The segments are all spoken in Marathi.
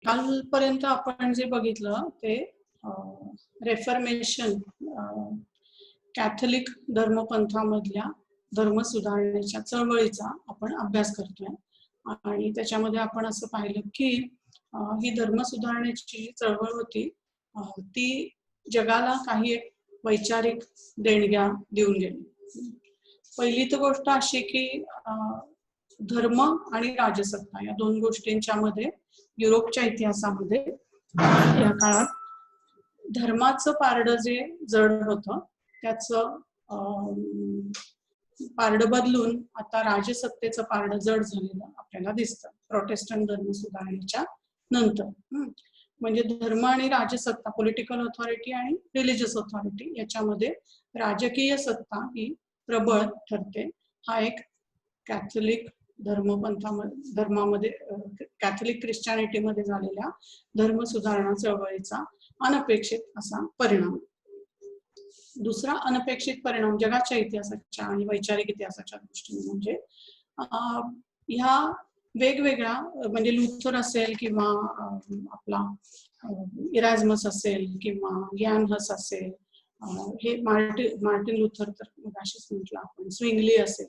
कालपर्यंत आपण जे बघितलं ते रेफर्मेशन कॅथलिक धर्मपंथामधल्या धर्म सुधारणेच्या चळवळीचा आपण अभ्यास करतोय आणि त्याच्यामध्ये आपण असं पाहिलं की ही धर्म सुधारणेची जी चळवळ होती ती जगाला काही एक वैचारिक देणग्या देऊन गेली. पहिली तर गोष्ट अशी की धर्म आणि राजसत्ता या दोन गोष्टींच्या मध्ये युरोपच्या इतिहासामध्ये या काळात धर्माचं पारडं जे जड होतं त्याचं पारडं बदलून आता राजसत्तेचं पारडं जड झालेलं आपल्याला दिसतं प्रोटेस्टंट धर्म सुधारणेच्या नंतर. म्हणजे धर्म आणि राजसत्ता, पॉलिटिकल ऑथॉरिटी आणि रिलिजियस ऑथॉरिटी याच्यामध्ये राजकीय सत्ता ही प्रबळ ठरते. हा एक कॅथलिक धर्मामध्ये कॅथलिक ख्रिश्चॅनिटीमध्ये झालेल्या धर्म सुधारणा चळवळीचा अनपेक्षित असा परिणाम. दुसरा अनपेक्षित परिणाम जगाच्या इतिहासाच्या आणि वैचारिक इतिहासाच्या दृष्टीने म्हणजे ह्या वेगवेगळ्या म्हणजे लुथर असेल किंवा आपला इराझमस असेल किंवा ग्यान हस असेल, हे मार्टिन लुथर तर मगाशीच म्हटलं आपण, स्विंगली असेल,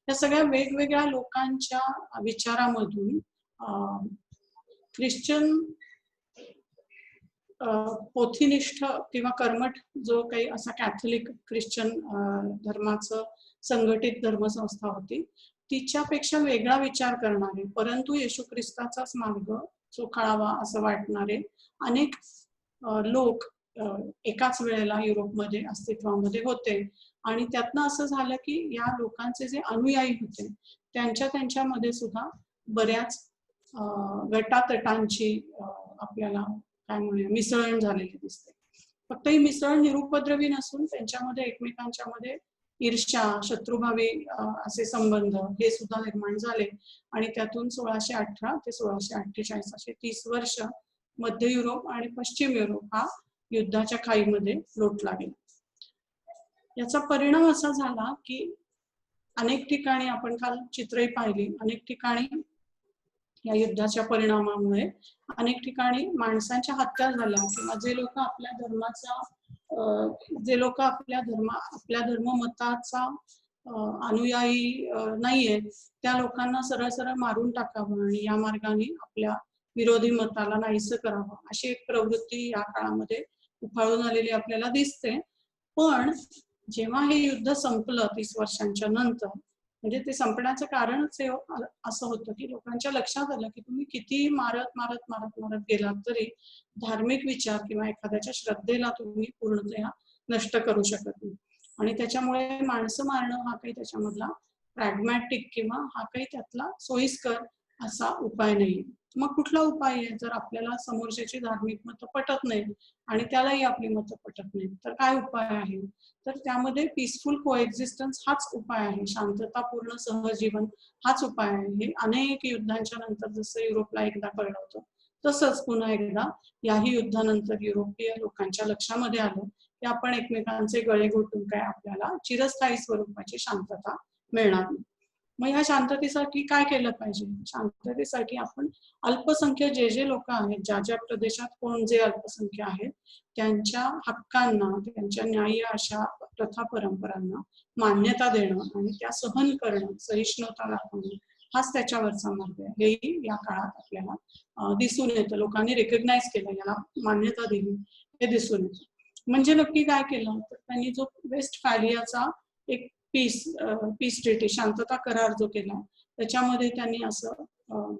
या सगळ्या वेगवेगळ्या लोकांच्या विचारामधून ख्रिश्चन पोथीनिष्ठ किंवा कर्मठ जो काही असा कॅथलिक ख्रिश्चन धर्माचं संघटित धर्मसंस्था होती तिच्यापेक्षा वेगळा विचार करणारे परंतु येशू ख्रिस्ताचाच मार्ग चोखाळावा असं वाटणारे अनेक लोक एकाच वेळेला युरोपमध्ये अस्तित्वामध्ये होते. आणि त्यातनं असं झालं की या लोकांचे जे अनुयायी होते त्यांच्यामध्ये सुद्धा बऱ्याच गटातटांची आपल्याला काय म्हणूया मिसळण झालेली दिसते. फक्त ही मिसळण निरुपद्रवी नसून त्यांच्यामध्ये एकमेकांच्या मध्ये ईर्ष्या, शत्रुभावी असे संबंध हे सुद्धा निर्माण झाले आणि त्यातून 1618 ते 1648 असे 30 वर्ष मध्य युरोप आणि पश्चिम युरोप हा युद्धाच्या खाईमध्ये लोटला गेला. याचा परिणाम असा झाला की अनेक ठिकाणी आपण काल चित्रही पाहिली, अनेक ठिकाणी या युद्धाच्या परिणामामुळे अनेक ठिकाणी माणसांच्या हत्या झाल्या किंवा जे लोक आपल्या धर्ममताचा अनुयायी नाहीये त्या लोकांना सरळ सरळ मारून टाकावं आणि या मार्गाने आपल्या विरोधी मताला नाहीसं करावं अशी एक प्रवृत्ती या काळामध्ये उफाळून आलेली आपल्याला दिसते. पण जेव्हा हे युद्ध संपलं 30 वर्षांच्या नंतर, म्हणजे ते संपण्याचं कारणच असं होतं की लोकांच्या लक्षात आलं की तुम्ही किती मारत गेलात तरी धार्मिक विचार किंवा एखाद्याच्या श्रद्धेला तुम्ही पूर्णतः नष्ट करू शकत नाही. आणि त्याच्यामुळे माणसं मारणं हा काही त्याच्यामधला प्रॅग्मॅटिक किंवा हा काही त्यातला सोयीस्कर असा उपाय नाही. मग कुठला उपाय आहे? जर आपल्याला समोरच्याची धार्मिक मतं पटत नाही आणि त्यालाही आपली मतं पटत नाही तर काय उपाय आहे? तर त्यामध्ये पीसफुल कोएक्झिस्टन्स हाच उपाय आहे, शांततापूर्ण सहजीवन हाच उपाय आहे. हे अनेक युद्धांच्या नंतर जसं युरोपला एकदा कळलं होतं तसंच पुन्हा एकदा याही युद्धानंतर युरोपीय लोकांच्या लक्षामध्ये आलं की आपण एकमेकांचे गळे घोटून काय आपल्याला चिरस्थायी स्वरूपाची शांतता मिळणार नाही. मग ह्या शांततेसाठी काय केलं पाहिजे? शांततेसाठी आपण अल्पसंख्य जे लोक आहेत, ज्या प्रदेशात कोण जे अल्पसंख्य आहेत त्यांच्या हक्कांना, त्यांच्या न्याय्य अशा प्रथा परंपरांना मान्यता देणं आणि त्या सहन करणं, सहिष्णुता दाखवणं हाच त्याच्यावरचा मार्ग आहे. हेही या काळात आपल्याला दिसून येतं. लोकांनी रेकग्नाइज केलं, याला मान्यता दिली हे दिसून येतं. म्हणजे नक्की काय केलं तर त्यांनी जो वेस्टफॅलियाचा एक पीस ट्रीटी, शांतता करार जो केला त्याच्यामध्ये त्यांनी असं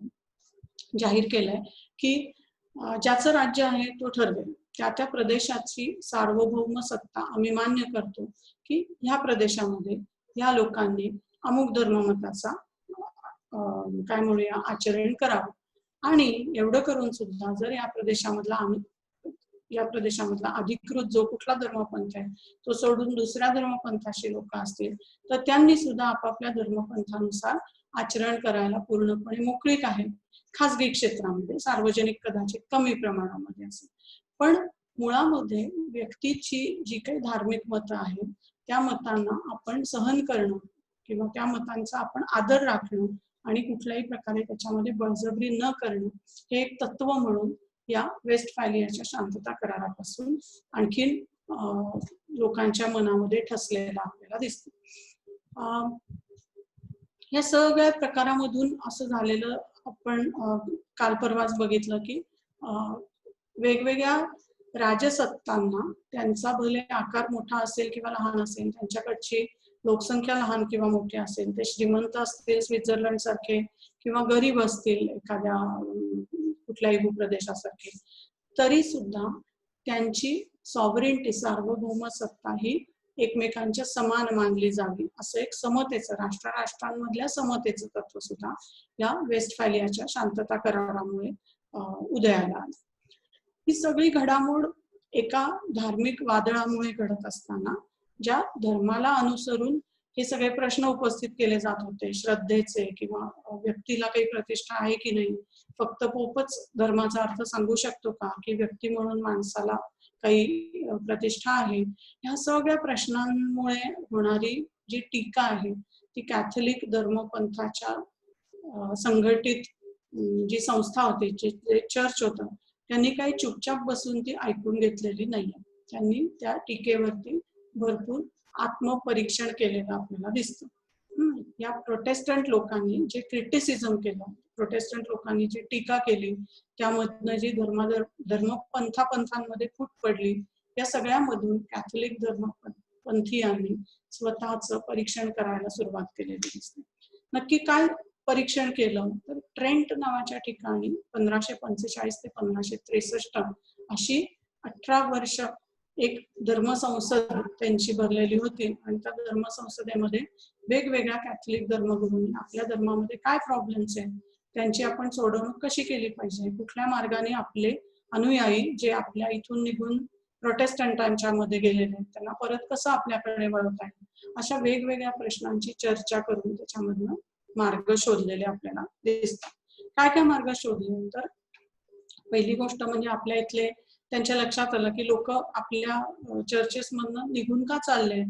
जाहीर केलंय की ज्याचं राज्य आहे तो ठरवेल, त्या प्रदेशाची सार्वभौम सत्ता आम्ही मान्य करतो की ह्या प्रदेशामध्ये या लोकांनी अमुक धर्ममताचा काय म्हणूया आचरण करावं. आणि एवढं करून सुद्धा जर या प्रदेशामधला अधिकृत जो कुठला धर्मपंथ आहे तो सोडून दुसऱ्या धर्मपंथाशी लोक असतील तर त्यांनी सुद्धा आपापल्या धर्मपंथानुसार आचरण करायला पूर्णपणे मोकळीक आहे. खासगी क्षेत्रामध्ये, सार्वजनिक कदाचित कमी प्रमाणामध्ये असेल, पण मुळामध्ये व्यक्तीची जी काही धार्मिक मतं आहेत त्या मतांना आपण सहन करणं किंवा त्या मतांचा आपण आदर राखणं आणि कुठल्याही प्रकारे त्याच्यामध्ये बळजबरी न करणं हे एक तत्व म्हणून या वेस्टफॅलियाच्या शांतता करारापासून आणखीन लोकांच्या मनामध्ये ठसलेला आपल्याला दिसतं. या सगळ्या प्रकारामधून असं झालेलं आपण काल परवाच बघितलं की वेगवेगळ्या राजसत्तांना त्यांचा भले आकार मोठा असेल किंवा लहान असेल, त्यांच्याकडची लोकसंख्या लहान किंवा मोठी असेल, ते श्रीमंत असतील स्वित्झर्लंड सारखे किंवा गरीब असतील एखाद्या कुठल्याही भूप्रदेशासारखे, तरी सुद्धा त्यांची सॉव्हरेनिटी सार्वभौम सत्ता ही एकमेकांच्या समान मानली जावी असं एक समतेचं राष्ट्रांमधल्या समतेचं तत्व सुद्धा या वेस्टफॅलियाच्या शांतता करारामुळे उदयाला आलं. ही सगळी घडामोड एका धार्मिक वादळामुळे घडत असताना ज्या धर्माला अनुसरून हे सगळे प्रश्न उपस्थित केले जात होते, श्रद्धेचे किंवा व्यक्तीला काही प्रतिष्ठा आहे की नाही, फक्त पोपच धर्माचा अर्थ सांगू शकतो का, की व्यक्ती म्हणून माणसाला काही प्रतिष्ठा आहे, ह्या सगळ्या प्रश्नांमुळे होणारी जी टीका आहे ती कॅथलिक धर्मपंथाच्या संघटित जी संस्था होती, जे चर्च होतं, त्यांनी काही चुपचाप बसून ती ऐकून घेतलेली नाहीये. त्यांनी त्या टीकेवरती भरपूर आत्मपरीक्षण केलेलं आपल्याला दिसतं. या प्रोटेस्टंट लोकांनी जे क्रिटिसिझम केलं, प्रोटेस्टंट लोकांनी जी टीका केली, त्यामधनं जी धर्मपंथांमध्ये फूट पडली, या सगळ्यामधून कॅथलिक धर्मपंथीयांनी स्वतःचं परीक्षण करायला सुरुवात केलेली दिसते. नक्की काय परीक्षण केलं तर ट्रेंट नावाच्या ठिकाणी 1545 ते 1563 अशी 18 वर्ष एक धर्मसंसद त्यांची भरलेली होती आणि त्या धर्मसंसदेमध्ये वेगवेगळ्या कॅथलिक धर्मगुरूंनी आपल्या धर्मामध्ये काय प्रॉब्लेम्स आहेत, त्यांची आपण सोडवणूक कशी केली पाहिजे, कुठल्या मार्गाने आपले अनुयायी जे आपल्या इथून निघून प्रोटेस्टंटांच्या मध्ये गेलेले आहेत त्यांना परत कसं आपल्याकडे वळवता येईल, अशा वेगवेगळ्या प्रश्नांची चर्चा करून त्याच्यामधनं मार्ग शोधलेले आपल्याला दिसतात. काय काय मार्ग शोधले तर पहिली गोष्ट म्हणजे आपल्या इथले त्यांच्या लक्षात आलं की लोक आपल्या चर्चेस मधनं निघून का चालले,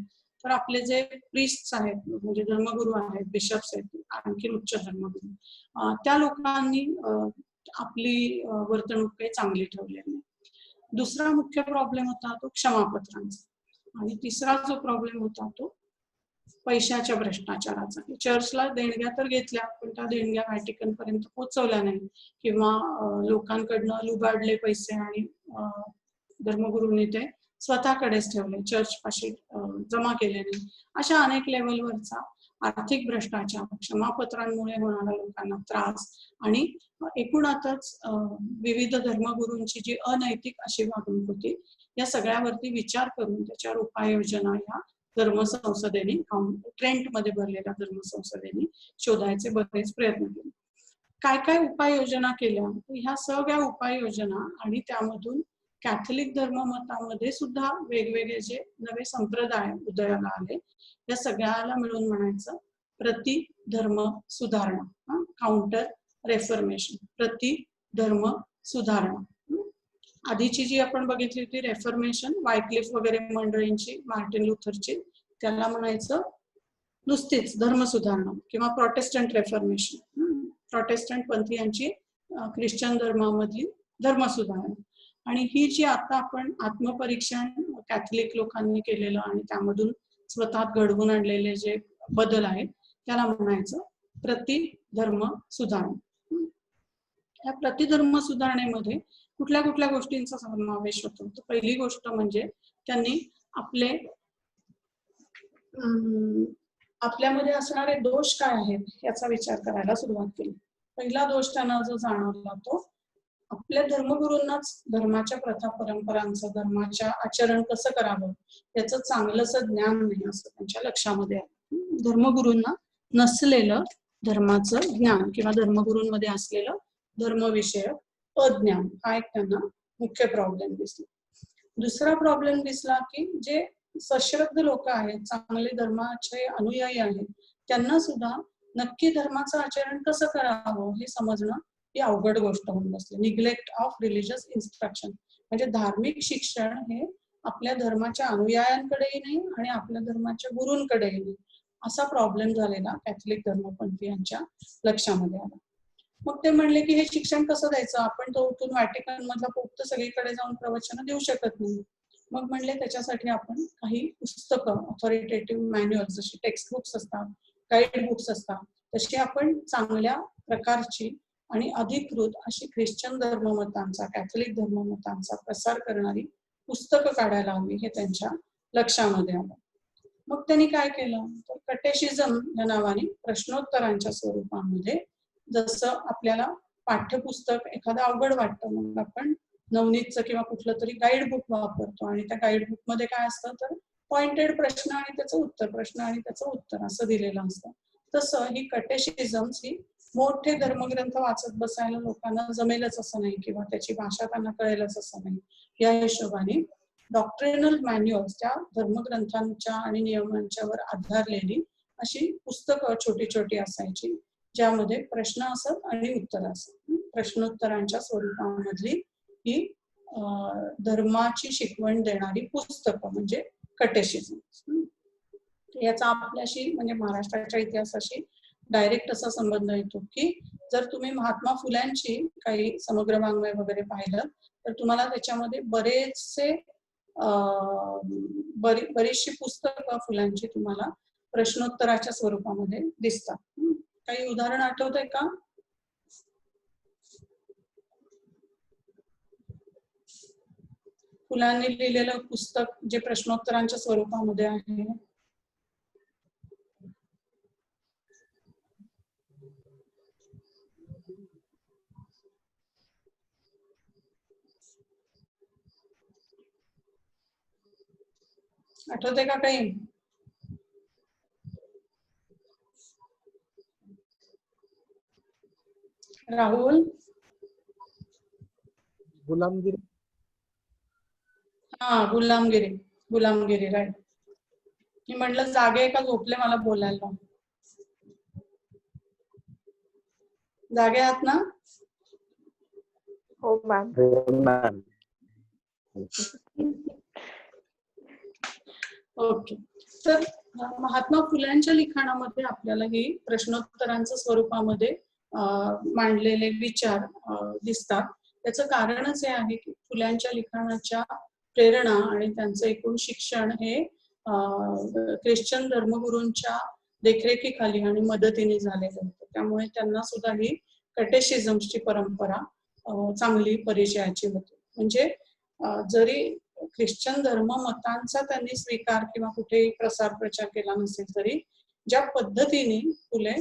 तर आपले जे प्रिस्ट्स आहेत म्हणजे धर्मगुरू आहेत, बिशप्स आहेत, आणखी उच्च धर्मगुरू, त्या लोकांनी आपली वर्तणूक काही चांगली ठेवलेली नाही. दुसरा मुख्य प्रॉब्लेम होता तो क्षमापत्रांचा आणि तिसरा जो प्रॉब्लेम होता तो पैशाच्या भ्रष्टाचाराचा. चर्चला देणग्या तर घेतल्या पण त्या देणग्या व्हॅटिकन पर्यंत पोहोचवल्या नाही किंवा लोकांकडनं लुबाडले पैसे आणि धर्मगुरूंनी ते स्वतःकडेच ठेवले, चर्च पाशी जमा केले नाही. अशा अनेक लेवलवरचा आर्थिक भ्रष्टाचार, क्षमापत्रांमुळे होणारा लोकांना त्रास आणि एकूणातच विविध धर्मगुरूंची जी अनैतिक अशी वागणूक होती, या सगळ्यावरती विचार करून त्याच्यावर उपाययोजना या धर्मसंसदेने, ट्रेंट मध्ये भरलेल्या धर्मसंसदेने शोधायचे बरेच प्रयत्न केले. काय काय उपाययोजना केल्या, ह्या सगळ्या उपाययोजना आणि त्यामधून कॅथलिक धर्ममतामध्ये सुद्धा वेगवेगळे जे नवे संप्रदाय उदयाला आले, या सगळ्याला मिळून म्हणायचं प्रति धर्म सुधारणा, काउंटर रेफर्मेशन, प्रति धर्म सुधारणा. आधीची जी आपण बघितली होती रेफर्मेशन, वायक्लिफ वगैरे मंडळींची, मार्टिन लुथरची, त्याला म्हणायचं नुसतीच धर्म सुधारणा किंवा प्रोटेस्टंट रेफर्मेशन, प्रोटेस्टंट पंथीयांची ख्रिश्चन धर्मामधली धर्म सुधारणा. आणि ही जी आता आपण आत्मपरीक्षण कॅथलिक लोकांनी केलेलं आणि त्यामधून स्वतः घडवून आणलेले जे बदल आहेत त्याला म्हणायचं प्रतिधर्म सुधारणा. या प्रतिधर्म सुधारणेमध्ये कुठल्या कुठल्या गोष्टींचा समावेश होतो, तर पहिली गोष्ट म्हणजे त्यांनी आपल्यामध्ये असणारे दोष काय आहेत याचा विचार करायला सुरुवात केली. पहिला दोष त्यांना जो जाणवला तो आपल्या धर्मगुरूंनाच धर्माच्या प्रथा परंपरांचं, धर्माच्या आचरण कसं करावं याचं चांगलंसं ज्ञान नाही असं त्यांच्या लक्षामध्ये आलं. धर्मगुरूंना नसलेलं धर्माचं ज्ञान किंवा धर्मगुरूंमध्ये असलेलं धर्मविषयक अज्ञान हा एक त्यांना मुख्य प्रॉब्लेम दिसला. दुसरा प्रॉब्लेम दिसला की जे सश्रद्ध लोक आहेत, चांगले धर्माचे अनुयायी आहेत, त्यांना सुद्धा नक्की धर्माचं आचरण कसं करावं हे समजणं ही अवघड गोष्ट होऊन बसली. निग्लेक्ट ऑफ रिलिजियस इन्स्ट्रक्शन म्हणजे धार्मिक शिक्षण हे आपल्या धर्माच्या अनुयायांकडेही नाही आणि आपल्या धर्माच्या गुरूंकडेही नाही, असा प्रॉब्लेम झालेला कॅथलिक धर्मपंथीयांच्या लक्षामध्ये आला. मग ते म्हणले की हे शिक्षण कसं द्यायचं, आपण तो उठून व्हॅटिकन मधला पोप तर सगळीकडे जाऊन प्रवचन देऊ शकत नाही. मग म्हणले त्याच्यासाठी आपण काही पुस्तकं, ऑथॉरिटेटिव्ह मॅन्युअल जशी टेक्स्ट बुक्स असतात, गाईड बुक्स असतात, तशी आपण चांगल्या प्रकारची आणि अधिकृत अशी ख्रिश्चन धर्ममतांचा, कॅथलिक धर्ममतांचा प्रसार करणारी पुस्तकं काढायला हवी, हे त्यांच्या लक्षामध्ये आलं. मग त्यांनी काय केलं, तर कटेशिझम या नावाने प्रश्नोत्तरांच्या स्वरूपामध्ये, जसं आपल्याला पाठ्यपुस्तक एखादं अवघड वाटतं, मग आपण नवनीतचं किंवा कुठलं तरी गाईड बुक वापरतो आणि त्या गाईड बुक मध्ये काय असतं, तर पॉइंटेड प्रश्न आणि त्याचं उत्तर, प्रश्न आणि त्याचं उत्तर असं दिलेलं असतं. तसं ही कटेशिझम्स ही मोठे धर्मग्रंथ वाचत बसायला लोकांना जमेलच असं नाही, किंवा त्याची भाषा त्यांना कळेलच असं नाही. या हिशोबाने डॉक्ट्रिनल मॅन्युअल्स, त्या धर्मग्रंथांच्या आणि नियमांच्यावर आधारलेली अशी पुस्तकं छोटी छोटी असायची, ज्यामध्ये प्रश्न असत आणि उत्तर असत. प्रश्नोत्तरांच्या स्वरूपामधली ही धर्माची शिकवण देणारी पुस्तकं म्हणजे कटेशिझम. याचा आपल्याशी म्हणजे महाराष्ट्राच्या इतिहासाशी डायरेक्ट असा संबंध येतो की जर तुम्ही महात्मा फुल्यांची काही समग्र वाङ्मय वगैरे पाहिलं तर तुम्हाला त्याच्यामध्ये बरेचसे बरीचशी पुस्तकं फुलांची तुम्हाला प्रश्नोत्तराच्या स्वरूपामध्ये दिसतात. काही उदाहरण आठवतंय का? फुलांनी लिहिलेलं पुस्तक जे प्रश्नोत्तरांच्या स्वरूपामध्ये आहे. आठवते का काही? राहुल? गुलामगिरी. हा, गुलामगिरी राईट. मी म्हटलं जागे का झोपले मला बोलायला. जागे आहात ना? हो मॅम. ओके. तर महात्मा फुल्यांच्या लिखाणामध्ये आपल्याला ही प्रश्नोत्तरांच्या स्वरूपामध्ये मांडलेले विचार दिसतात. त्याचं कारणच हे आहे की फुल्यांच्या लिखाणाच्या प्रेरणा आणि त्यांचं एकूण शिक्षण हे ख्रिश्चन धर्मगुरूंच्या देखरेखीखाली आणि मदतीने झालेलं होतं. त्यामुळे त्यांना सुद्धा ही कटेशिझम्सची परंपरा चांगली परिचयाची होती. म्हणजे जरी ख्रिश्चन धर्म मतांचा त्यांनी स्वीकार किंवा कुठेही प्रसार प्रचार केला नसेल तरी ज्या पद्धतीने फुले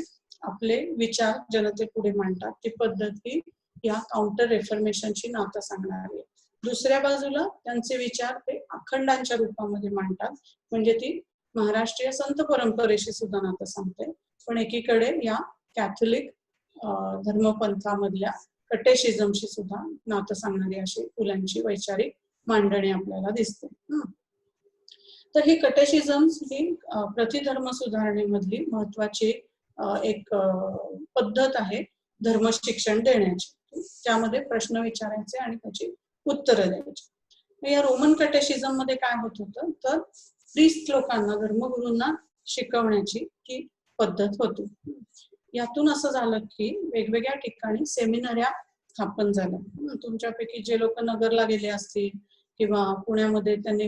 आपले विचार जनतेपुढे मांडतात ती पद्धती या काउंटर रेफॉर्मेशनची नातं सांगणारी आहे. दुसऱ्या बाजूला त्यांचे विचार ते अखंडांच्या रूपामध्ये मांडतात, म्हणजे ती महाराष्ट्रीय संत परंपरेशी सुद्धा नातं सांगते. पण एकीकडे या कॅथलिक धर्मपंथामधल्या कटेशिझमशी सुद्धा नातं सांगणारी अशी फुलांची वैचारिक मांडणी आपल्याला दिसते. तर ही कटेशिझम्स ही प्रतिधर्म सुधारणेमधली महत्वाची एक पद्धत आहे धर्म शिक्षण देण्याची. त्यामध्ये प्रश्न विचारायचे आणि त्याची उत्तरं द्यायची. या रोमन कटेशिझम मध्ये काय होत होतं, तर प्रीस्ट लोकांना, धर्मगुरूंना शिकवण्याची ही पद्धत होती. यातून असं झालं की वेगवेगळ्या ठिकाणी सेमिनऱ्या स्थापन झाल्या. तुमच्यापैकी जे लोक नगरला गेले असतील किंवा पुण्यामध्ये त्यांनी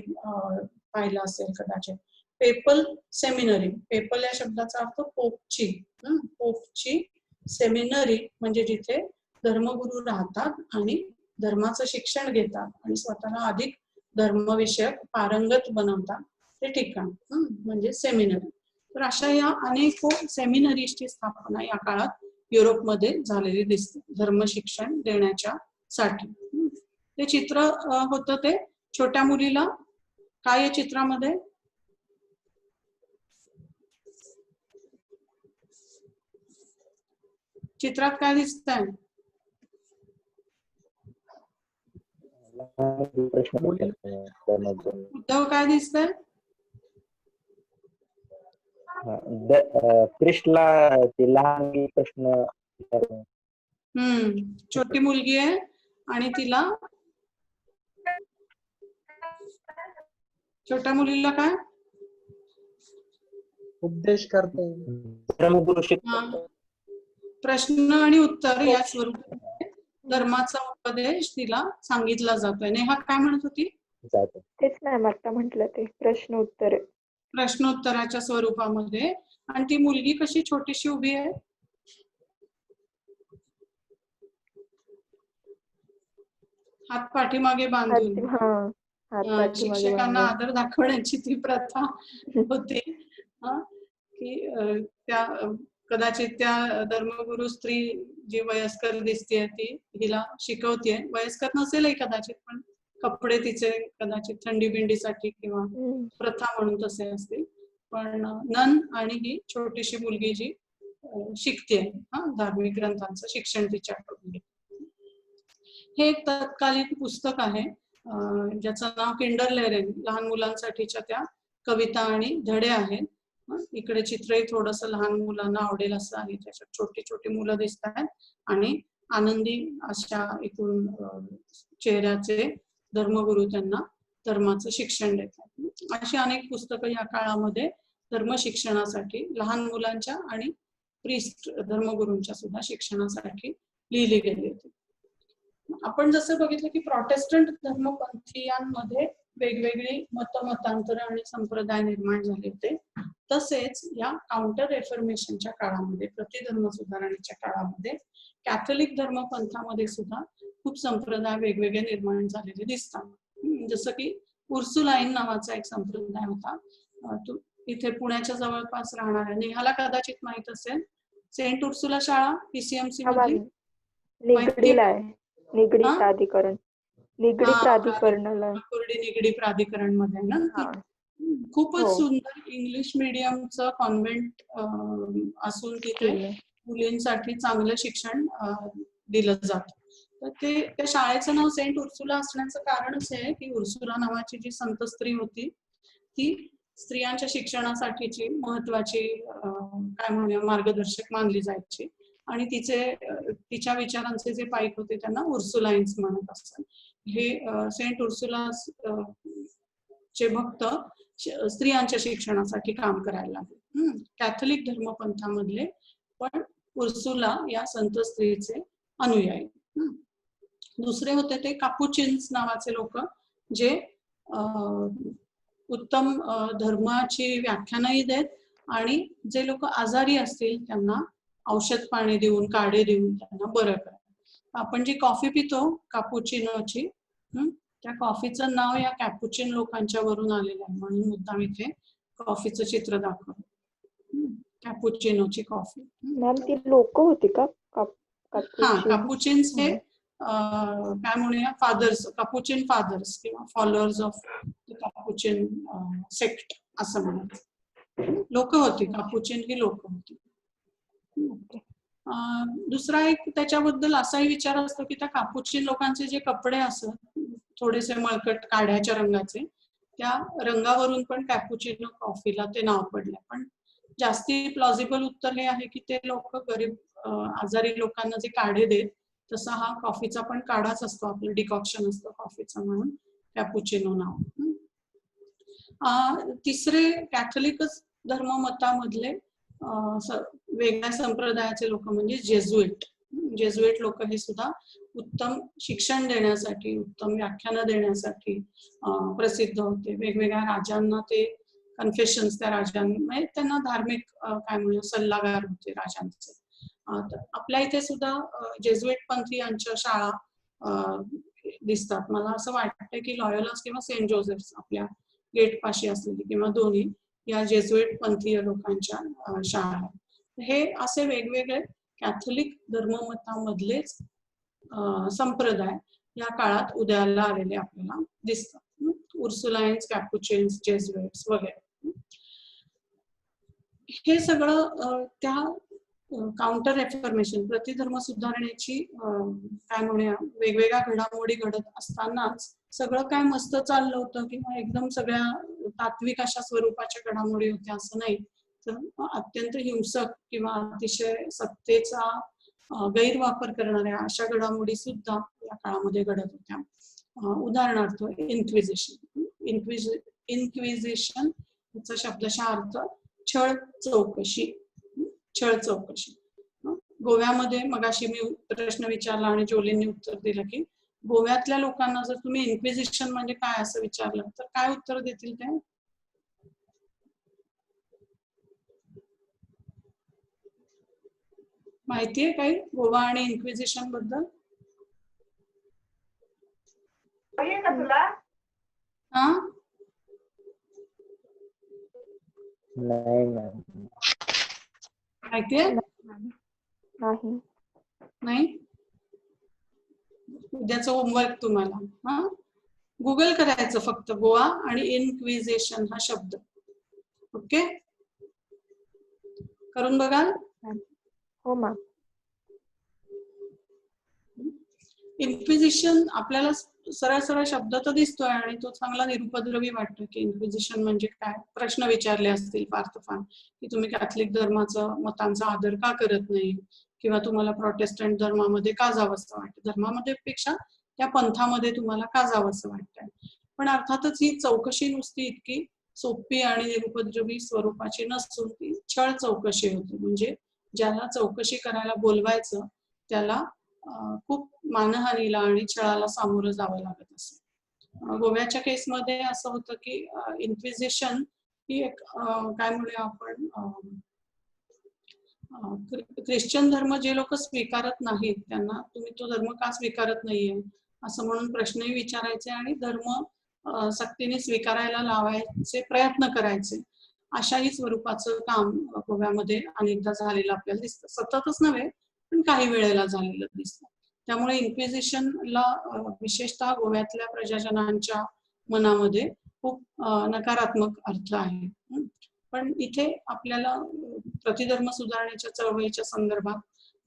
पाहिलं असेल कदाचित, पेपल सेमिनरी. पेपल या शब्दाचा अर्थ पोपची सेमिनरी, म्हणजे जिथे धर्मगुरू राहतात आणि धर्माचं शिक्षण घेतात आणि स्वतःला अधिक धर्मविषयक पारंगत बनवतात ते ठिकाण म्हणजे सेमिनरी. तर अशा या अनेक सेमिनरीजची स्थापना या काळात युरोपमध्ये झालेली दिसते धर्म शिक्षण देण्याच्या साठी. ते चित्र होतं ते छोट्या मुलीला काय या चित्रामध्ये चित्रात काय दिसतंय? उद्धव काय दिसतंय? क्रिस्टला ते लहान प्रश्न. छोटी मुलगी आहे आणि तिला, छोट्या मुलीला काय उपदेश करते धर्मगुरु हा, शिकवतात. प्रश्न आणि उत्तर या स्वरूपामध्ये धर्माचा उपदेश तिला सांगितला जातोय. नेहा काय म्हणत होती? जातं. तेच मॅम आता म्हटलं ते प्रश्न उत्तर प्रश्नोत्तराच्या स्वरूपामध्ये. आणि ती मुलगी कशी छोटीशी उभी आहे, हात पाठीमागे बांधून. हात पाठीमागे शिक्षकांना बांधून. आदर दाखवण्याची ती प्रथा होती. की त्या कदाचित त्या धर्मगुरु स्त्री जी वयस्कर दिसते ती हिला शिकवते. वयस्कर नसेलही कदाचित, पण कपडे तिचे कदाचित थंडी बिंडीसाठी किंवा प्रथा म्हणून तसे असतील. पण नन आणि ही छोटीशी मुलगी जी शिकते धार्मिक ग्रंथांचं शिक्षण तिच्याकडून. हे एक तत्कालीन पुस्तक आहे ज्याचं नाव किंडरलेरेन. लहान मुलांसाठीच्या त्या कविता आणि धडे आहेत. इकडे चित्रही थोडस लहान मुलांना आवडेल असं आहे. त्याच्यात छोटी छोटी मुलं दिसत आहेत आणि आनंदी अशा एकूण चेहऱ्याचे धर्मगुरु त्यांना धर्माचं शिक्षण देतात. अशी अनेक पुस्तकं या काळामध्ये धर्म शिक्षणासाठी लहान मुलांच्या आणि प्रिस्ट धर्मगुरूंच्या सुद्धा शिक्षणासाठी लिहिली गेली होती. आपण जसं बघितलं की प्रोटेस्टंट धर्मपंथीयांमध्ये वेगवेगळी मतमतांतर आणि संप्रदाय निर्माण झाले होते. तसेच या काउंटर रेफॉर्मेशनच्या काळामध्ये, प्रतिधर्म सुधारणेच्या काळामध्ये कॅथोलिक धर्मपंथामध्ये सुद्धा खूप संप्रदाय वेगवेगळे निर्माण झालेले दिसतात. जसं की उर्सुलाईन नावाचा एक संप्रदाय होता. इथे पुण्याच्या जवळपास राहणाऱ्या नेहाला कदाचित माहित असेल. सेंट उर्सुला शाळा PCMC मध्ये निगडीला आहे. निगडी प्राधिकरण, निगडी प्राधिकरणाला, निगडी प्राधिकरण मध्ये ना. खूपच सुंदर इंग्लिश मीडियमचं कॉन्व्हेंट असून तिथे मुलींसाठी चांगलं शिक्षण दिलं जातं. तर ते त्या शाळेचं नाव सेंट उर्सुला असण्याचं कारणच आहे की उर्सुला नावाची जी संत स्त्री होती ती स्त्रियांच्या शिक्षणासाठीची महत्वाची काय म्हणूया मार्गदर्शक मानली जायची. आणि तिच्या विचारांचे जे पाईक होते त्यांना उर्सुलाईन्स म्हणत असतात. हे सेंट उर्सुला चे भक्त स्त्रियांच्या शिक्षणासाठी काम करायला लागले. कॅथोलिक धर्मपंथामधले पण उर्सुला या संत स्त्रीचे अनुयायी. दुसरे होते ते कापुचिन्स नावाचे लोक, जे उत्तम धर्माची व्याख्यानही देत आणि जे लोक आजारी असतील त्यांना औषध पाणी देऊन, काढे देऊन त्यांना बरं करतात. आपण जी कॉफी पितो कापुचिनोची, त्या कॉफीचं नाव या कॅपुचिन लोकांच्या वरून आलेलं आहे. म्हणून मुद्दाम इथे कॉफीचं चित्र दाखवलं, कॅपुचिनोची कॉफी. मॅम ती लोक होती का? कापुचिन्स हे काय म्हणूया फादर्स, कापुचिन फादर्स किंवा फॉलोअर्स ऑफ कापुचिन सेक्ट असं म्हणतात. लोक होती, कापुचिन ही लोक होती. दुसरा एक त्याच्याबद्दल असाही विचार असतो की त्या कापुचिन लोकांचे जे कपडे असत थोडेसे मळकट काढ्याच्या रंगाचे, त्या रंगावरून पण कॅपुचिनो कॉफीला ते नाव पडले. पण जास्ती प्लॉजिबल उत्तर हे आहे की ते लोक गरीब आजारी लोकांना जे काढे देत तसा हा कॉफीचा पण काढाच असतो, आपलं डिकॉक्शन असतं कॉफीचं, म्हणून कॅपुचिनो नाव. तिसरे कॅथोलिकच धर्ममतामधले वेगळ्या संप्रदायाचे लोक म्हणजे जेजुएट. जेजुएट लोक हे सुद्धा उत्तम शिक्षण देण्यासाठी, उत्तम व्याख्यानं देण्यासाठी प्रसिद्ध होते. वेगवेगळ्या राजांना ते कन्फेशन्स, त्या राजांना त्यांना धार्मिक काय म्हणूया सल्लागार होते राजांचे. आपल्या इथे सुद्धा जेजुएट पंथीयांच्या शाळा दिसतात. मला असं वाटतं की लॉयोलास किंवा सेंट जोसेफ्स आपल्या गेट पाशी असलेली किंवा दोन्ही या जेजुएट पंथीय लोकांच्या शाळा. हे असे वेगवेगळे कॅथोलिक धर्ममतामधलेच संप्रदाय या काळात उदयाला आलेले आपल्याला दिसतात. उर्सुलाइन्स, कॅपुचिन्स, जेजुएट्स वगैरे. हे सगळं त्या काउंटर रेफॉर्मेशन, प्रतिधर्म सुधारणेची काय म्हणूया वेगवेगळ्या घडामोडी घडत असतानाच सगळं काय मस्त चाललं होतं किंवा एकदम सगळ्या तात्विक अशा स्वरूपाच्या घडामोडी होत्या असं नाही. तर अत्यंत हिंसक किंवा अतिशय सत्तेचा गैरवापर करणाऱ्या अशा घडामोडी सुद्धा या काळामध्ये घडत होत्या. उदाहरणार्थ इन्क्विजिशन. इन्क्विजिशन याचा शब्दशः अर्थ छळ चौकशी. छळ चौकशी. गोव्यामध्ये मगाशी मी प्रश्न विचारला आणि जोलींनी उत्तर दिलं की गोव्यातल्या लोकांना जर तुम्ही इन्क्विजिशन म्हणजे काय असं विचारलं तर काय उत्तर देतील ते? माहितीये काही गोवा आणि इन्क्विजिशन बद्दल? हा, नाही मॅम. माहितीये? नाही. नाही. उद्याचं होमवर्क तुम्हाला. हा, गुगल करायचं फक्त गोवा आणि इन्क्विजिशन हा शब्द. ओके, करून बघाल? हो मॅम. इन्क्विजिशन आपल्याला सरळ सरळ शब्द तर दिसतोय आणि तो चांगला निरुपद्रवी वाटतो की इन्क्विजिशन म्हणजे काय. प्रश्न विचारले असतील पार्थफान की तुम्ही कॅथलिक धर्माचं मतांचा आदर का करत नाही किंवा तुम्हाला प्रोटेस्टंट धर्मामध्ये का जावंसं वाटतं, धर्मामध्ये पेक्षा त्या पंथामध्ये तुम्हाला का जावंसं वाटतंय. पण अर्थातच ही चौकशी नुसती इतकी सोपी आणि निरुपद्रवी स्वरूपाची नसून ती छळ चौकशी होती. म्हणजे ज्याला चौकशी करायला बोलवायचं त्याला खूप मानहानीला आणि छळाला सामोरं जावं लागत असे. गोव्याच्या केसमध्ये असं होतं की इन्क्विजिशन ही एक काय म्हणूया आपण ख्रिश्चन धर्म जे लोक स्वीकारत नाहीत त्यांना तुम्ही तो धर्म का स्वीकारत नाहीये असं म्हणून प्रश्नही विचारायचे आणि धर्म सक्तीने स्वीकारायला लावायचे प्रयत्न करायचे. अशाही स्वरूपाचं काम गोव्यामध्ये अनेकदा झालेलं आपल्याला दिसतं. सततच नव्हे पण काही वेळेला झालेलं दिसतं. त्यामुळे इन्क्विजिशनला विशेषतः गोव्यातल्या प्रजाजनांच्या मनामध्ये खूप नकारात्मक अर्थ आहे. पण इथे आपल्याला प्रतिधर्म सुधारणेच्या चळवळीच्या संदर्भात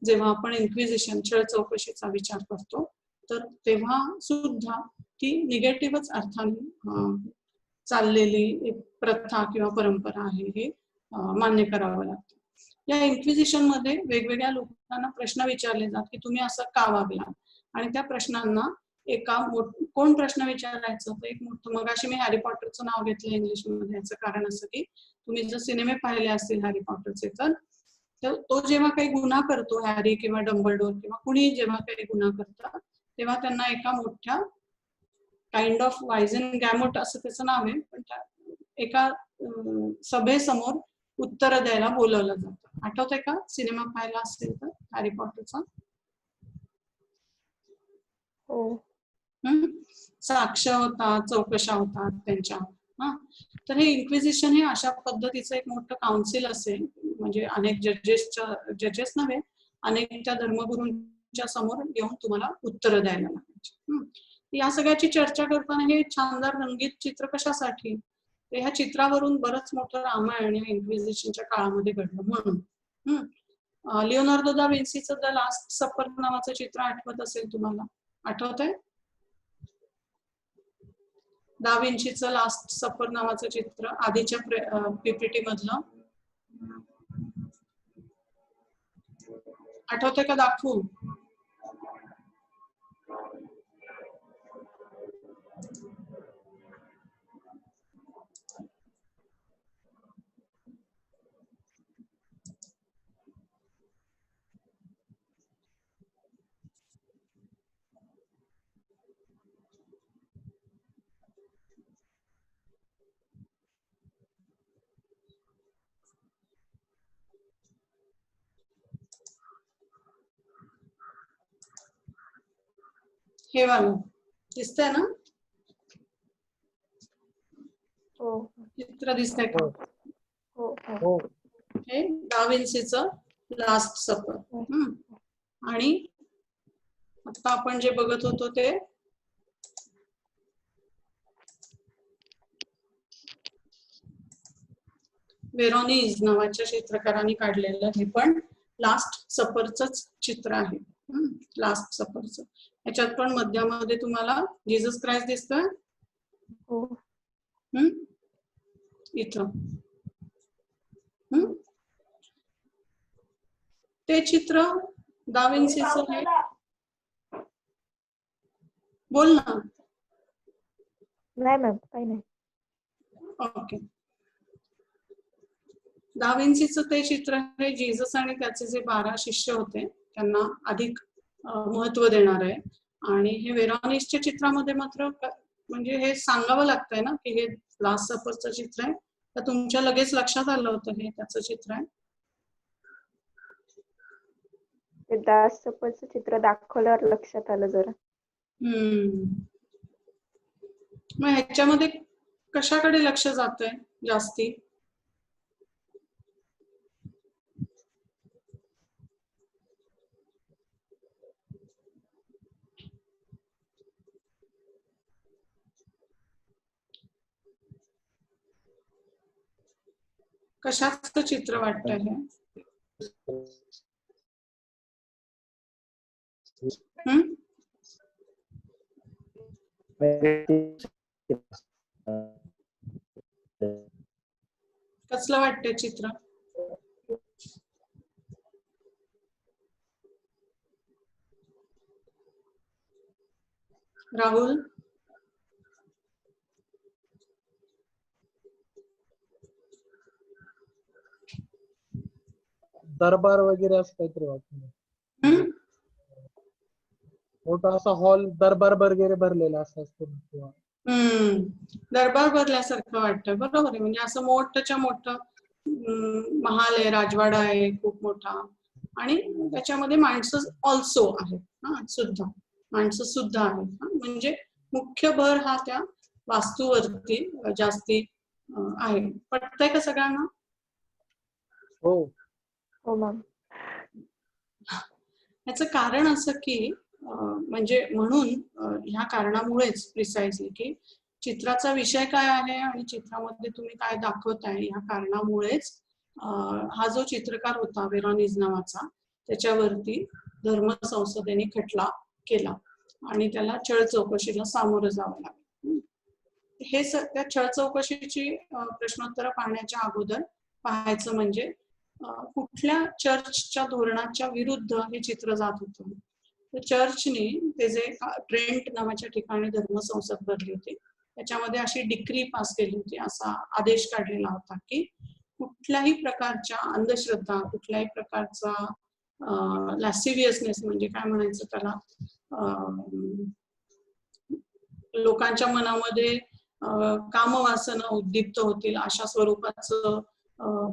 जेव्हा आपण इन्क्विजिशन छळ चौकशीचा विचार करतो तर तेव्हा सुद्धा ती निगेटिव्हच अर्थाने चाललेली एक प्रथा किंवा परंपरा आहे हे मान्य करावं लागतं. या इन्क्विजिशन मध्ये वेगवेगळ्या लोकांना प्रश्न विचारले जातात की तुम्ही असं का वागला आणि त्या प्रश्नांना कोण प्रश्न विचारायचं तर एक मोठं, मगाशी मी हॅरी पॉटरचं नाव घेतलं इंग्लिशमध्ये, याचं कारण असं की तुम्ही जर सिनेमे पाहिले असतील हॅरी पॉटरचे तर तो जेव्हा काही गुन्हा करतो हॅरी किंवा डंबलडोर किंवा कुणी जेव्हा काही गुन्हा करतात तेव्हा त्यांना एका मोठ्या काइंड ऑफ वायझन गॅमोट असं त्याचं नाव आहे पण एका सभेसमोर उत्तर द्यायला बोलवलं जातं. आठवतंय का सिनेमा पाहिला असेल तर हॅरी पॉटरचा? साक्ष होतात, चौकशा होतात त्यांच्या. तर हे इन्क्विजिशन हे अशा पद्धतीचं एक मोठं काउन्सिल असेल म्हणजे अनेक जजेस नव्हे अनेक त्या धर्मगुरूंच्या समोर येऊन तुम्हाला उत्तर द्यायला लागायची. या सगळ्याची चर्चा करताना हे छानदार रंगीत चित्र कशासाठी, तर ह्या चित्रावरून बरंच मोठं रामायण या इन्क्विजिशनच्या काळामध्ये घडलं म्हणून. लिओनार्दो दा विन्सीचं द लास्ट सपर नावाचं चित्र आठवत असेल तुम्हाला? आठवतंय? दा विन्सीचं लास्ट सपर नावाचं चित्र आधीच्या पीपीटी मधलं आठवतंय का? दाखवू? हे वालं दिसतंय ना? चित्र दिसतंय का? हो. हे दा विन्सीचं लास्ट सपर. आणि आता आपण जे बघत होतो ते वेरोनीज नावाच्या चित्रकारांनी काढलेलं हे पण लास्ट सफरचंच चित्र आहे. लास्ट सफरचं. याच्यात पण मध्यामध्ये तुम्हाला जीसस क्राइस्ट दिसतोय इथं. ते चित्र दा विन्सीचं आहे. बोल ना. नाही मॅम काही नाही. ओके. दा विन्सीचं ते चित्र हे जीसस आणि त्याचे जे 12 शिष्य होते त्यांना अधिक महत्व देणार आहे. आणि हे वेरॉनिसच्या चित्रामध्ये मात्र म्हणजे हे सांगावं लागतंय ना की हे लास्ट सफरचं चित्र आहे, तर तुमच्या लगेच लक्षात आलं होतं हे त्याचं चित्र आहे? ते दास सफरचं चित्र दाखवल्यावर लक्षात आलं जरा. मग ह्याच्यामध्ये कशाकडे लक्ष जातंय जास्ती? कशाचं चित्र वाटतंय हे? कसलं वाटतंय चित्र? राहुल? दरबार वगैरे असं काहीतरी वाटतं. मोठा असा हॉल दरबार वगैरे भरलेला असं असतो. दरबार भरल्यासारखं वाटतं. बरोबर आहे. म्हणजे असं मोठच्या मोठं महाल आहे, राजवाडा आहे खूप मोठा, आणि त्याच्यामध्ये माणसं ऑल्सो आहेत सुद्धा, माणसं सुद्धा आहेत. म्हणजे मुख्य भर हा त्या वास्तूवरती जास्ती आहे. पटतंय का सगळ्यांना? हो हो मॅम. याचं कारण असं की म्हणजे म्हणून ह्या कारणामुळेच प्रिसाइजली की चित्राचा विषय काय आहे आणि चित्रामध्ये तुम्ही काय दाखवताय या कारणामुळेच हा जो चित्रकार होता वेरॉनिस नावाचा, त्याच्यावरती धर्म संसदेने खटला केला आणि त्याला छळ चौकशीला सामोरं जावं लागलं. हे त्या छळ चौकशीची प्रश्नोत्तर पाहण्याच्या अगोदर पाहायचं म्हणजे कुठल्या चर्चच्या धोरणाच्या विरुद्ध हे चित्र जात होतं. तर चर्चने ते जे ट्रेंट नावाच्या ठिकाणी धर्मसंसद भरली होती त्याच्यामध्ये अशी डिक्री पास केली होती, असा आदेश काढलेला होता की कुठल्याही प्रकारच्या अंधश्रद्धा, कुठल्याही प्रकारचा लॅसिव्हियसनेस म्हणजे काय म्हणायचं त्याला, लोकांच्या मनामध्ये कामवासना उद्दीप्त होतील अशा स्वरूपाचं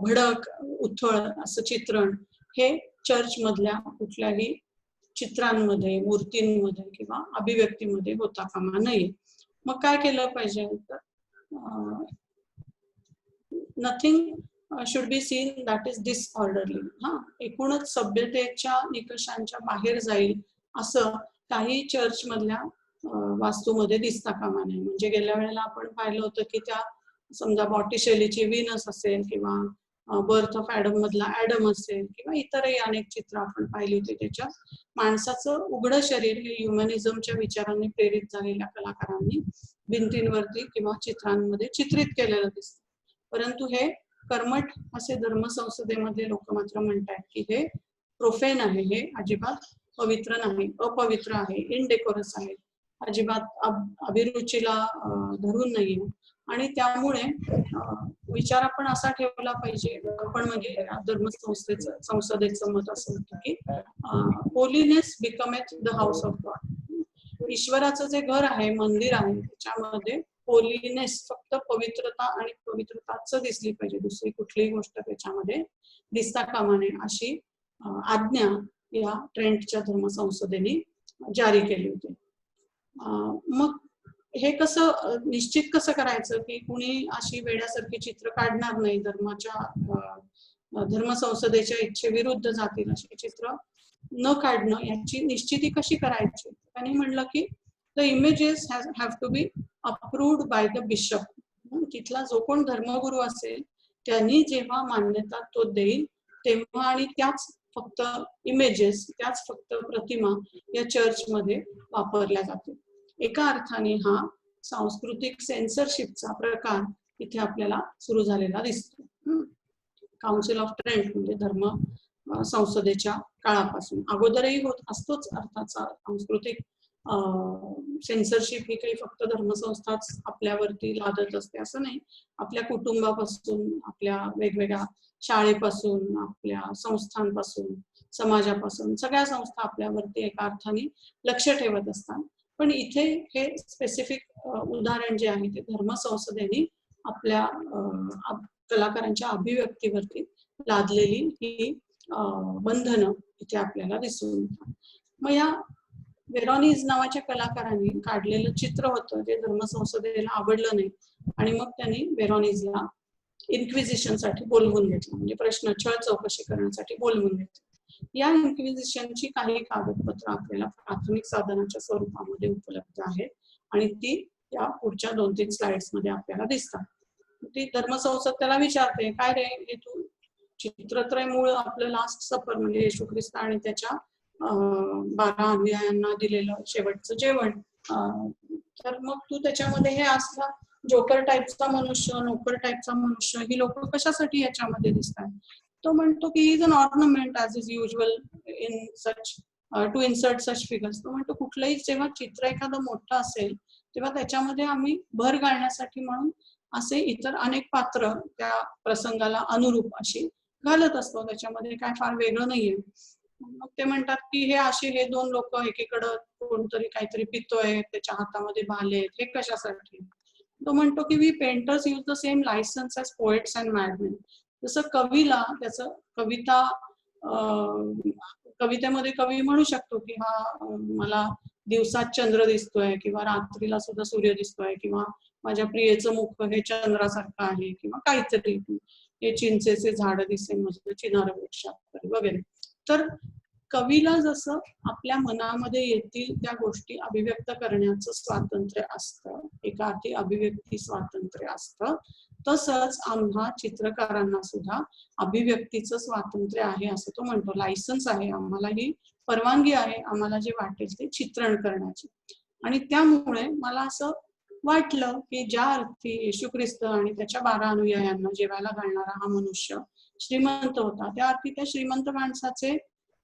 भडक उथळ असं चित्रण हे चर्च मधल्या कुठल्याही चित्रांमध्ये, मूर्तींमध्ये किंवा अभिव्यक्तीमध्ये होता कामा नये. मग काय केलं पाहिजे तर nothing should be seen that is disorderly. एकूणच सभ्यतेच्या निकषांच्या बाहेर जाईल असं काही चर्च मधल्या वास्तूमध्ये दिसता कामा नये. म्हणजे गेल्या वेळेला आपण पाहिलं होतं की त्या समजा बॉटिशेलीची व्हीनस असेल किंवा बर्थ ऑफ ऍडम मधला ऍडम असेल किंवा इतरही अनेक चित्र आपण पाहिली होती, त्याच्यात माणसाचं उघडं शरीर हे ह्युमनिझमच्या विचारांनी प्रेरित झालेल्या कलाकारांनी भिंतींवरती किंवा चित्रांमध्ये चित्रित केलेलं दिसतं. परंतु हे कर्मठ असे धर्मसंसदेमधले लोक मात्र म्हणतात की हे प्रोफेन आहे, हे अजिबात पवित्र नाही, अपवित्र आहे, इनडेकोरस आहे, अजिबात अभिरुचीला धरून नाहीये. आणि त्यामुळे विचार आपण असा ठेवला पाहिजे, आपण म्हणजे संसदेचं मत असं होतं की holiness becometh the house of God. ईश्वराचं जे घर आहे, मंदिर आहे, त्याच्यामध्ये होलीनेस फक्त पवित्रता आणि पवित्रताच दिसली पाहिजे, दुसरी कुठलीही गोष्ट त्याच्यामध्ये दिसता कामा नये अशी आज्ञा या ट्रेंटच्या धर्मसंसदेने जारी केली होती. मग हे कसं निश्चित कसं करायचं की कुणी अशी वेड्यासारखी चित्र काढणार नाही, धर्मसंसदेच्या इच्छेविरुद्ध जातील अशी चित्र न काढणं याची निश्चिती कशी करायची? त्यांनी म्हणलं की the images have to be approved by the bishop. तिथला जो कोण धर्मगुरू असेल त्यांनी जेव्हा मान्यता तो देईल तेव्हा, आणि त्याच फक्त इमेजेस, त्याच फक्त प्रतिमा या चर्चमध्ये वापरल्या जातील. एका अर्थाने हा सांस्कृतिक सेन्सरशिपचा प्रकार इथे आपल्याला सुरू झालेला दिसतो. काउन्सिल ऑफ ट्रेंट म्हणजे धर्म संसदेच्या काळापासून, अगोदरही होत असतोच अर्थाचा सांस्कृतिक सेन्सरशिप ही काही फक्त धर्मसंस्थाच आपल्यावरती लादत असते असं नाही. आपल्या कुटुंबापासून, आपल्या वेगवेगळ्या शाळेपासून, आपल्या संस्थांपासून, समाजापासून सगळ्या संस्था आपल्यावरती एका अर्थाने लक्ष ठेवत असतात. पण इथे हे स्पेसिफिक उदाहरण जे आहे ते धर्मसंसदेने आपल्या कलाकारांच्या अभिव्यक्तीवरती लादलेली ही बंधनं इथे आपल्याला दिसून येतात. मग या वेरॉनिज नावाच्या कलाकारांनी काढलेलं चित्र होतं जे धर्मसंसदेला आवडलं नाही आणि मग त्यांनी वेरॉनिजला इन्क्विजिशनसाठी बोलवून घेतलं, म्हणजे प्रश्न छळ चौकशी करण्यासाठी बोलवून घेतलं. या इन्क्विजिशनची काही कागदपत्र आपल्याला प्राथमिक साधनाच्या स्वरूपामध्ये उपलब्ध आहेत आणि ती या पुढच्या 2-3 स्लाइड्स मध्ये आपल्याला दिसतात. ती धर्मसंसद त्याला विचारते, काय रे हे तू चित्रत्रय मूळ आपलं लास्ट सपर म्हणजे येशू ख्रिस्त आणि त्याच्या 12 अनुयायांना दिलेलं शेवटचं जेवण, तर मग तू त्याच्यामध्ये हे असला जोकर टाईपचा मनुष्य, नोकर टाईपचा मनुष्य ही लोक कशासाठी याच्यामध्ये दिसतात? तो म्हणतो की he is an ornament as is usual in such to insert such figures. तो म्हणतो कुठलंही जेव्हा चित्र एखादं मोठं असेल तेव्हा त्याच्यामध्ये आम्ही भर घालण्यासाठी म्हणून असे इतर अनेक पात्र त्या प्रसंगाला अनुरूप अशी घालत असतो, त्याच्यामध्ये काय फार वेगळं नाहीये. मग ते म्हणतात की हे असे हे 2 लोक एकीकडं कोणतरी काहीतरी पितोय, त्याच्या हातामध्ये भाले आहेत, हे कशासाठी? तो म्हणतो की we painters use the same licence as poets and madmen. जसं कवीला त्याचं कवितेमध्ये कवी म्हणू शकतो की हा मला दिवसात चंद्र दिसतोय किंवा रात्रीला सुद्धा सूर्य दिसतोय किंवा माझ्या प्रियेचं मुख हे चंद्रासारखं आहे किंवा काहीतरी हे चिंचेचे झाड दिसे मस्त चिनार वृक्षात वगैरे. तर कवीला जसं आपल्या मनामध्ये येतील त्या गोष्टी अभिव्यक्त करण्याचं स्वातंत्र्य असतं, एका अर्थी अभिव्यक्ती स्वातंत्र्य असतं, तसंच आम्हा चित्रकारांना सुद्धा अभिव्यक्तीचं स्वातंत्र्य आहे असं तो म्हणतो. लायसन्स आहे, आम्हाला ही परवानगी आहे आम्हाला जे वाटेल ते चित्रण करण्याची. आणि त्यामुळे मला असं वाटलं की ज्या अर्थी येशू ख्रिस्त आणि त्याच्या 12 अनुयायांना जेवायला घालणारा हा मनुष्य श्रीमंत होता, त्या अर्थी त्या श्रीमंत माणसाचे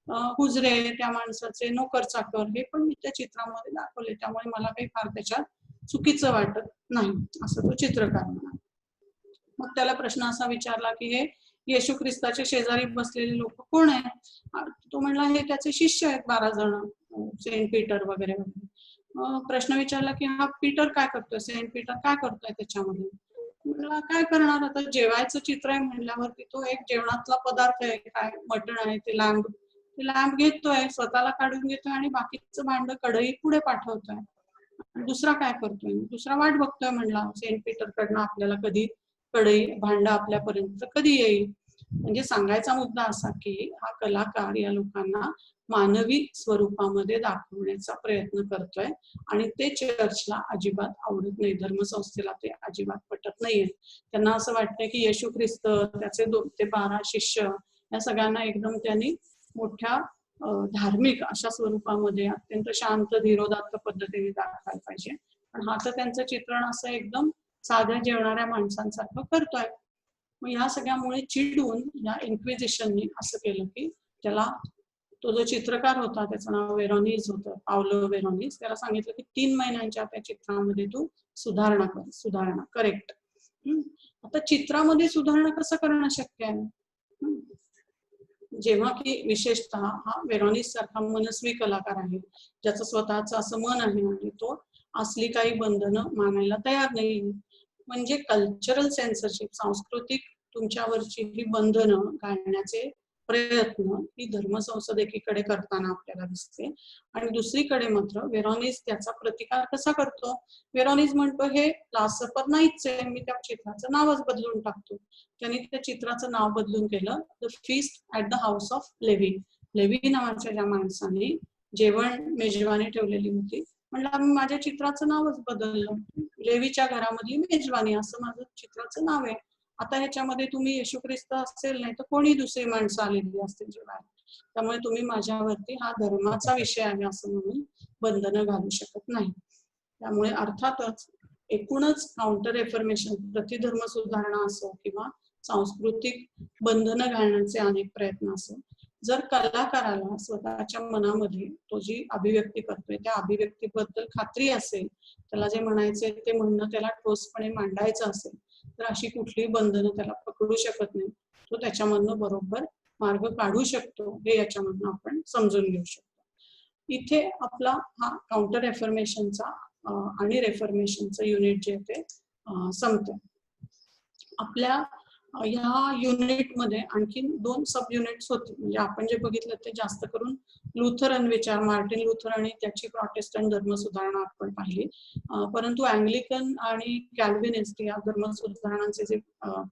हुजरे, त्या माणसाचे नोकर चाकर हे पण मी त्या चित्रामध्ये दाखवले, त्यामुळे मला काही फार त्याच्यात चुकीचं वाटत नाही असं तो चित्रकार म्हणाला. मग त्याला प्रश्न असा विचारला की हे येशू ख्रिस्ताच्या शेजारी बसलेले लोक कोण आहेत? तो म्हणला हे त्याचे शिष्य आहेत 12 जण, सेंट पीटर वगैरे वगैरे. प्रश्न विचारला की हा पीटर काय करतोय, सेंट पीटर काय करतोय त्याच्यामध्ये? म्हणला काय करणार, आता जेवायचं चित्र आहे म्हणल्यावरती तो एक जेवणातला पदार्थ आहे, काय मटण आहे ते लॅम्ब घेतोय, स्वतःला काढून घेतोय आणि बाकीचं भांड कढई पुढे पाठवतोय. दुसरा काय करतोय? दुसरा वाट बघतोय म्हणला सेंट पीटर कडनं आपल्याला कधी कढई भांड आपल्यापर्यंत कधी येईल. म्हणजे सांगायचा मुद्दा असा की हा कलाकार या लोकांना मानवी स्वरूपामध्ये दाखवण्याचा प्रयत्न करतोय आणि ते चर्चला अजिबात आवडत नाही, धर्मसंस्थेला ते अजिबात पटत नाहीये. त्यांना असं वाटतंय की येशू ख्रिस्त, त्याचे 2 ते 12 शिष्य या सगळ्यांना एकदम त्यांनी मोठ्या धार्मिक अशा स्वरूपामध्ये अत्यंत शांत धीरोदात्त पद्धतीने दाखवायला पाहिजे, पण हा तर त्यांचं चित्रण असं एकदम साध्या जेवणाऱ्या माणसांसारखं करतोय. मग ह्या सगळ्यामुळे चिडून या इन्क्विजिशननी असं केलं की त्याला, तो जो चित्रकार होता त्याचं नाव वेरॉनिज होतं, पावलो वेरॉनिज, त्याला सांगितलं की 3 महिन्यांच्या त्या चित्रामध्ये तू सुधारणा करेक्ट. आता चित्रामध्ये सुधारणा कसं करणं शक्य आहे? जेव्हा की विशेषतः हा वेरॉनिज सारखा मनस्वी कलाकार आहे, ज्याचं स्वतःचं असं मन आहे आणि तो असली काही बंधनं मानायला तयार नाही. म्हणजे कल्चरल सेन्सरशिप, सांस्कृतिक तुमच्यावरची ही बंधनं घालण्याचे प्रयत्न ही धर्मसंसद एकीकडे करताना आपल्याला दिसते आणि दुसरीकडे मात्र वेरॉनिज त्याचा प्रतिकार कसा करतो? वेरॉनिज म्हणतो हे लास्ट सपर नाहीच आहे, मी त्या चित्राचं नावच बदलून टाकतो. त्यांनी त्या चित्राचं नाव बदलून केलं the feast at the house of Levi. Levi नावाच्या ज्या माणसाने जेवण मेजवानी ठेवलेली होती, म्हणलं मी माझ्या चित्राचं नावच बदललं, लेवीच्या घरामधली मेजवानी असं माझं चित्राचं नाव आहे. आता ह्याच्यामध्ये तुम्ही येशू ख्रिस्त असेल नाही तर कोणी दुसरी माणसं आलेली असतील जेवायला, त्यामुळे तुम्ही माझ्यावरती हा धर्माचा विषय आहे असं म्हणून बंधनं घालू शकत नाही. त्यामुळे अर्थातच एकूणच काउंटर रेफॉर्मेशन, प्रतिधर्म सुधारणा असो किंवा सांस्कृतिक बंधनं घालण्याचे अनेक प्रयत्न असो, जर कलाकाराला स्वतःच्या मनामध्ये तो जी अभिव्यक्ती करतोय त्या अभिव्यक्तीबद्दल खात्री असेल, त्याला जे म्हणायचंय ते म्हणणं त्याला ठोसपणे मांडायचं असेल, तर अशी कुठलीही बंधनं त्याला पकडू शकत नाही. तो त्याच्यामधनं बरोबर मार्ग काढू शकतो, हे याच्यामधनं आपण समजून घेऊ शकतो. इथे आपला हा काउंटर रेफर्मेशनचा आणि रेफर्मेशनचं युनिट जे आहे ते संपतं. आपल्या ह्या युनिटमध्ये आणखीन 2 सब युनिट्स होते. म्हणजे आपण जे बघितलं ते जास्त करून लुथरन विचार, मार्टिन लुथर आणि त्याची प्रोटेस्टंट धर्मसुधारणा आपण पाहिली. परंतु अँग्लिकन आणि कॅल्विनिस्ट या धर्मसुधारणांचे जे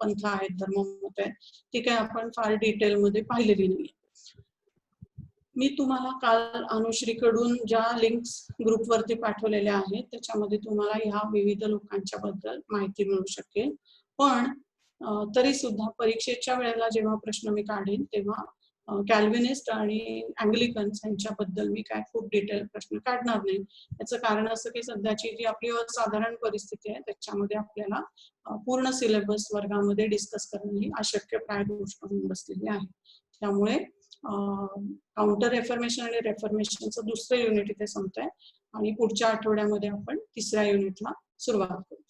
पंथ आहेत, धर्ममत आहेत, ती काय आपण फार डिटेलमध्ये पाहिलेली नाही. मी तुम्हाला काल अनुश्रीकडून ज्या लिंक्स ग्रुपवरती पाठवलेल्या आहेत त्याच्यामध्ये तुम्हाला ह्या विविध लोकांच्या बद्दल माहिती मिळू शकेल. पण तरी सुद्धा परीक्षेच्या वेळेला जेव्हा प्रश्न मी काढेन तेव्हा कॅल्विनिस्ट आणि अँग्लिकन्स यांच्याबद्दल मी काय खूप डिटेल प्रश्न काढणार नाही. याचं कारण असं की सध्याची जी आपली असाधारण परिस्थिती आहे त्याच्यामध्ये आपल्याला पूर्ण सिलेबस वर्गामध्ये डिस्कस करणं ही अशक्यप्राय गोष्ट होऊन बसलेली आहे. त्यामुळे काउंटर रेफर्मेशन आणि रेफर्मेशनचं दुसरं युनिट इथे संपतंय आणि पुढच्या आठवड्यामध्ये आपण तिसऱ्या युनिटला सुरुवात करू.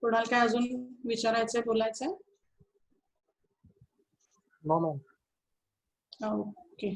कोणाला काय अजून विचारायचंय, बोलायचंय? No ma'am. ओके.